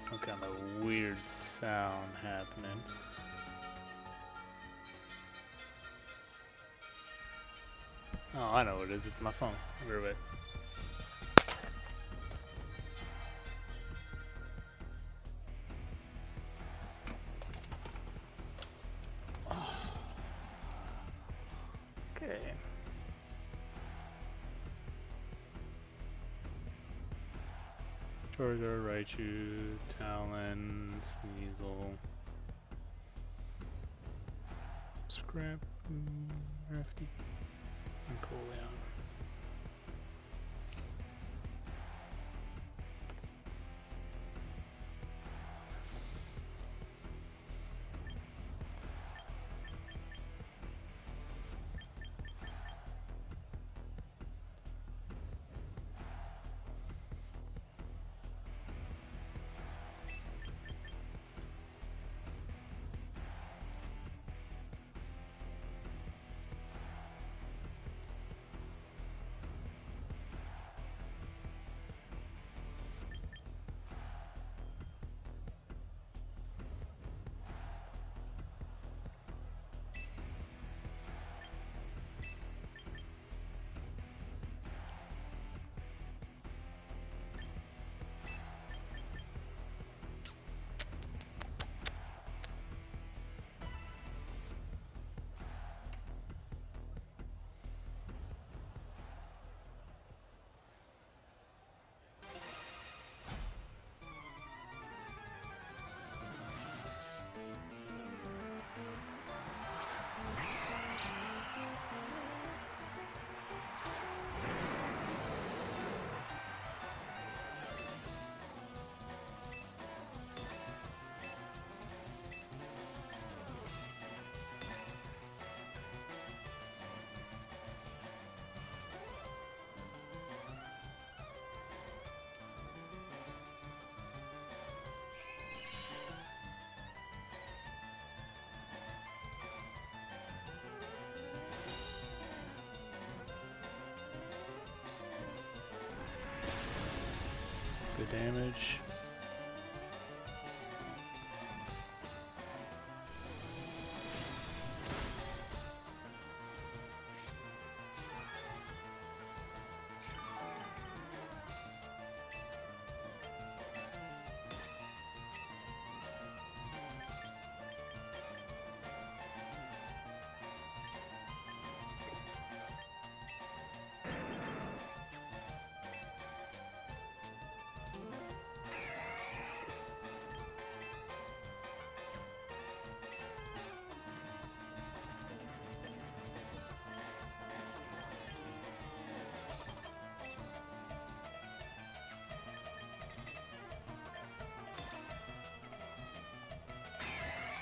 some kind of weird sound happening. Oh, I know what it is. It's my phone. I'll be right back. Okay. Charizard, Raichu, Talon, Sneasel, Scrap, Rafty, and Coleon. Good damage.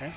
Okay.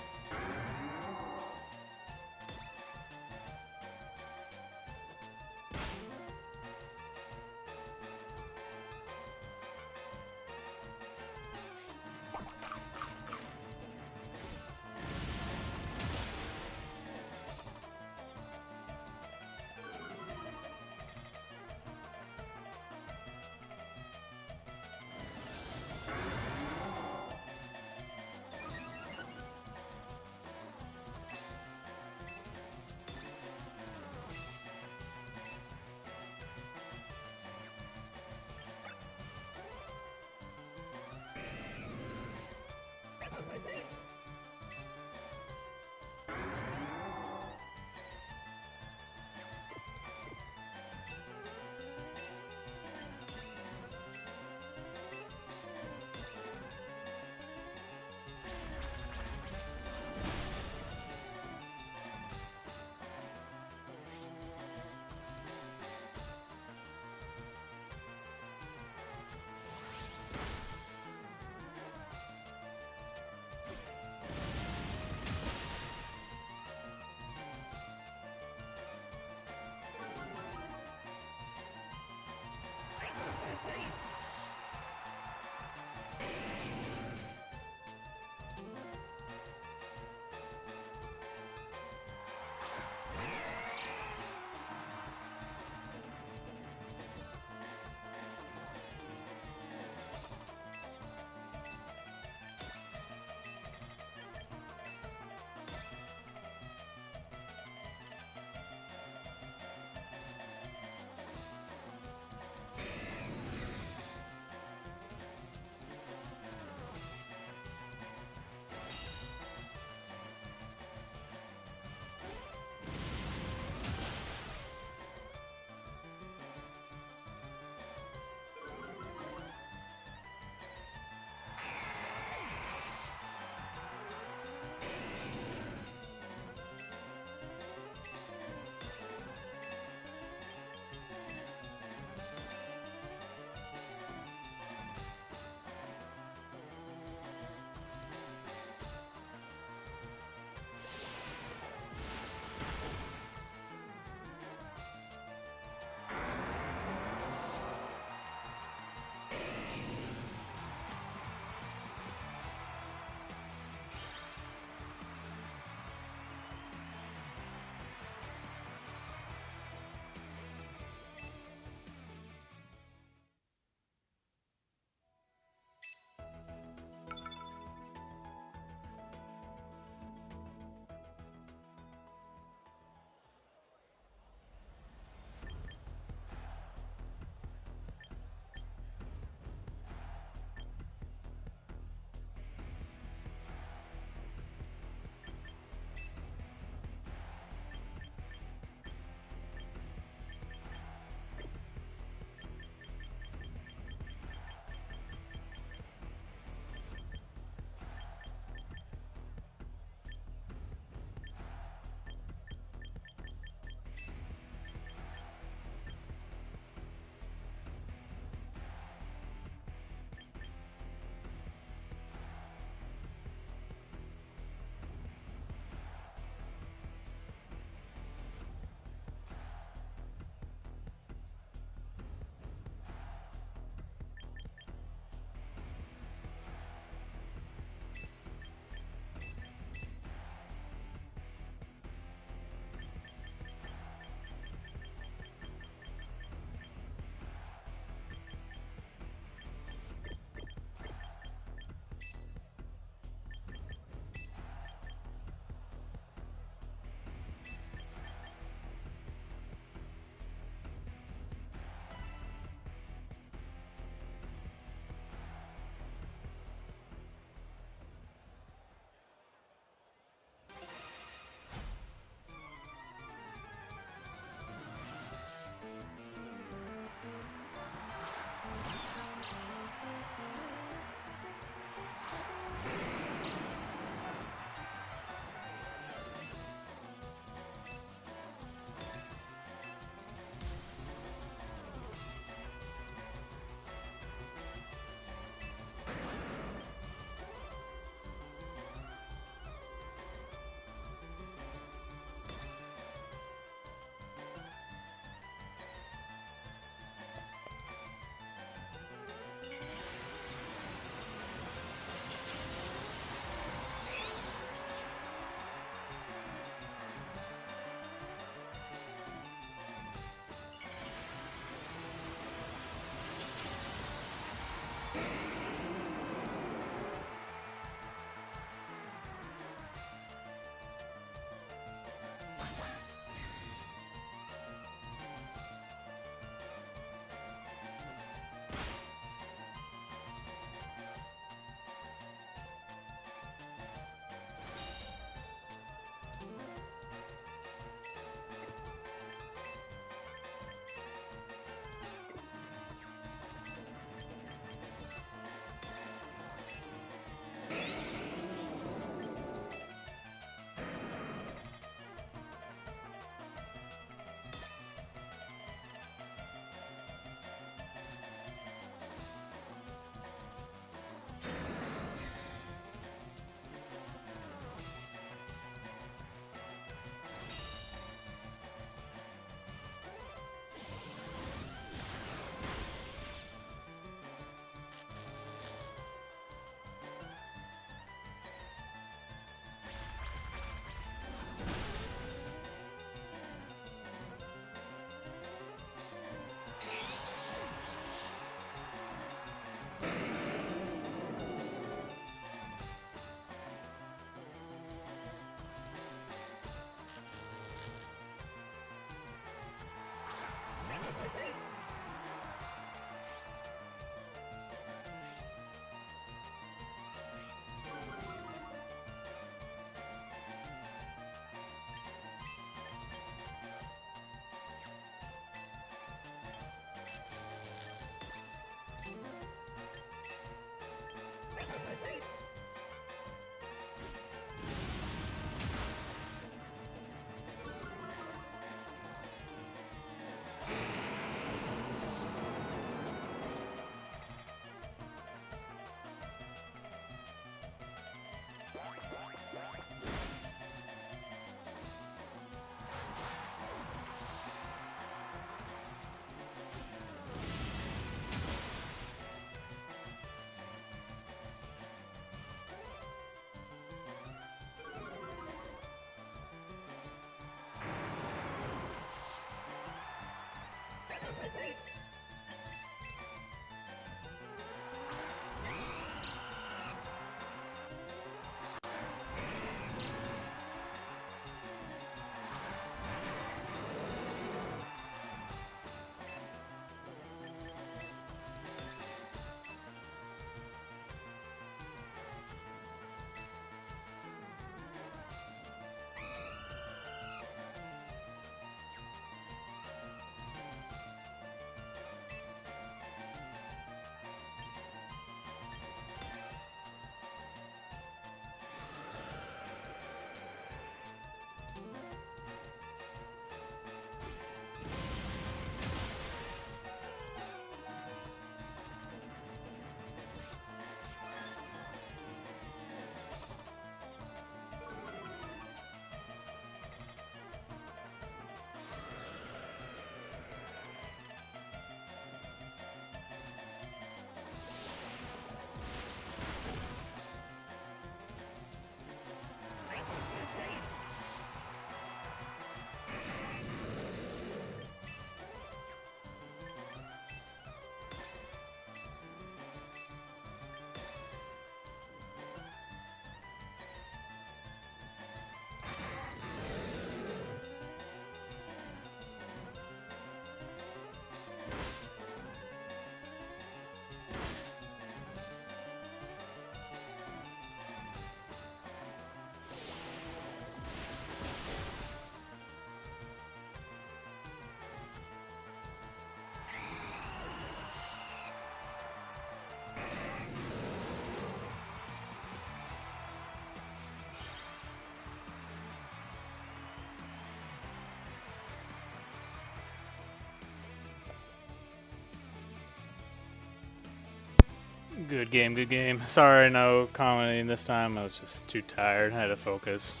Good game, good game. Sorry, no commenting this time. I was just too tired. I had to focus.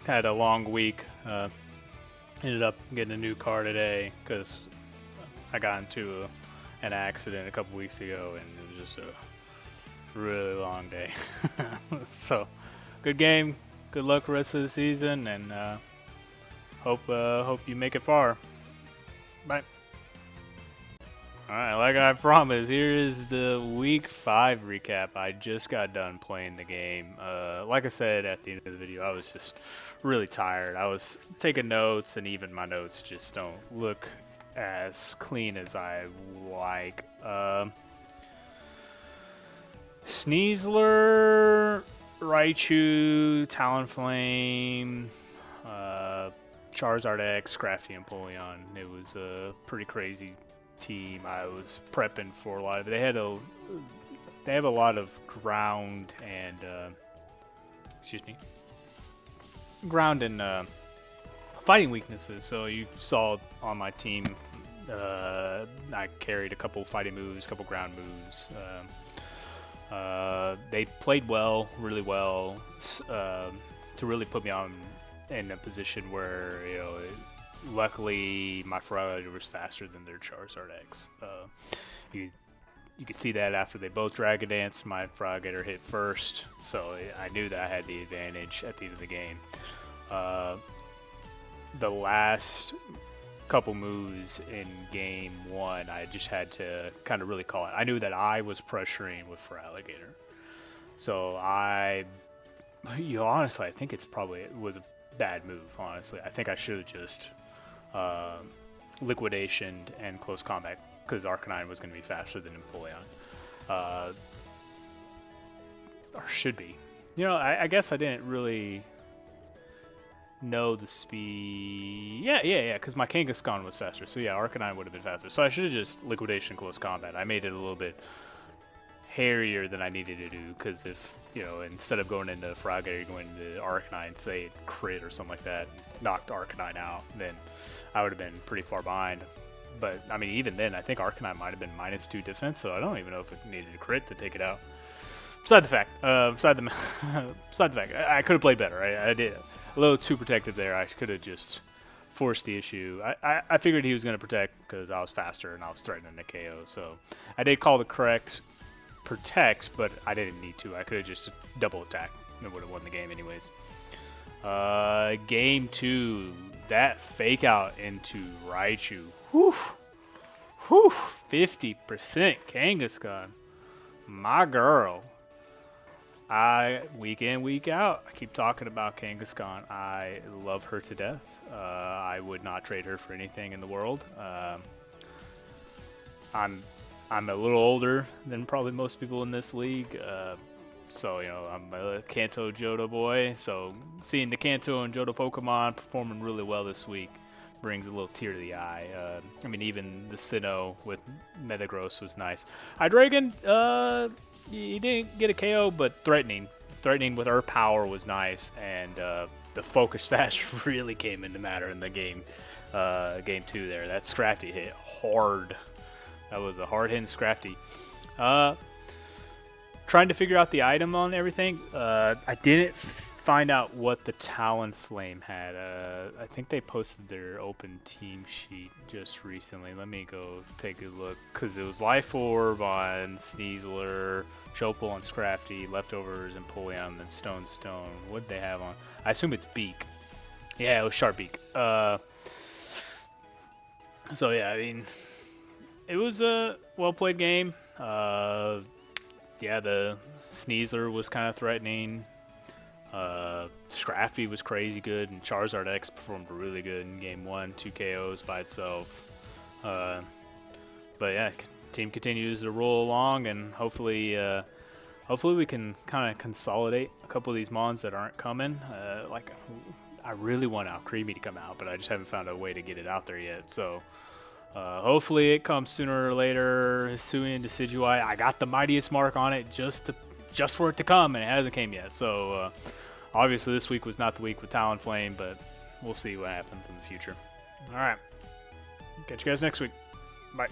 Had a long week. Ended up getting a new car today because I got into an accident a couple weeks ago, and it was just a really long day. So, good game. Good luck rest of the season, and hope you make it far. Bye. Alright, like I promised, here is the Week 5 recap. I just got done playing the game. Like I said at the end of the video, I was just really tired. I was taking notes, and even my notes just don't look as clean as I like. Sneasler, Raichu, Talonflame, Charizard X, Crafty, and Polion. It was a pretty crazy team. I was prepping for a lot of. They have a lot of ground and ground and fighting weaknesses. So you saw on my team, I carried a couple fighting moves, a couple ground moves. They played well, really well, to really put me on in a position where, you know, luckily my Feraligatr was faster than their Charizard X. You could see that after they both Dragon Dance, my Feraligatr hit first, so I knew that I had the advantage at the end of the game. The last couple moves in game 1, I just had to kind of really call it. I knew that I was pressuring with Feraligatr, so honestly, I think it was a bad move. Honestly, I think I should have just liquidationed and close combat, because Arcanine was going to be faster than Empoleon. Or should be. You know, I guess I didn't really know the speed. Yeah, because my Kangaskhan was faster. So yeah, Arcanine would have been faster. So I should have just liquidation close combat. I made it a little bit hairier than I needed to do, because if, you know, instead of going into Feraligatr, going into Arcanine, say it crit or something like that, knocked Arcanine out, then I would have been pretty far behind. But I mean, even then, I think Arcanine might have been -2 defense, so I don't even know if it needed a crit to take it out. Beside the fact, I could have played better. I did a little too protective there. I could have just forced the issue. I figured he was going to protect because I was faster and I was threatening the KO. So I did call the correct protect, but I didn't need to. I could have just double attacked and would have won the game anyways. Game 2, that fake out into Raichu. Whew. Whew. 50% Kangaskhan. My girl. Week in, week out, I keep talking about Kangaskhan. I love her to death. I would not trade her for anything in the world. I'm a little older than probably most people in this league. So, I'm a Kanto Johto boy. So, seeing the Kanto and Johto Pokemon performing really well this week brings a little tear to the eye. Even the Sinnoh with Metagross was nice. Hydreigon, he didn't get a KO, but threatening with her power was nice, and the focus sash really came into matter in the game 2 there. That Scrafty hit hard. That was a hard-hitting Scrafty. Trying to figure out the item on everything. I didn't find out what the Talonflame had. I think they posted their open team sheet just recently. Let me go take a look, because it was Life Orb on Sneasler, Chopal on Scrafty, Leftovers and Polion, and then Stone. What did they have on? I assume it's Beak. Yeah, it was Sharp Beak. So yeah, it was a well-played game. Yeah, the Sneasler was kind of threatening. Scrafty was crazy good, and Charizard X performed really good in game 1, 2 KOs by itself. But yeah, team continues to roll along, and hopefully we can kind of consolidate a couple of these mons that aren't coming. I really want Alcremie to come out, but I just haven't found a way to get it out there yet. So hopefully it comes sooner or later. Hisuian Decidueye, I got the Mightiest Mark on it just for it to come, and it hasn't came yet. So obviously this week was not the week with Talonflame, but we'll see what happens in the future. All right, catch you guys next week. Bye.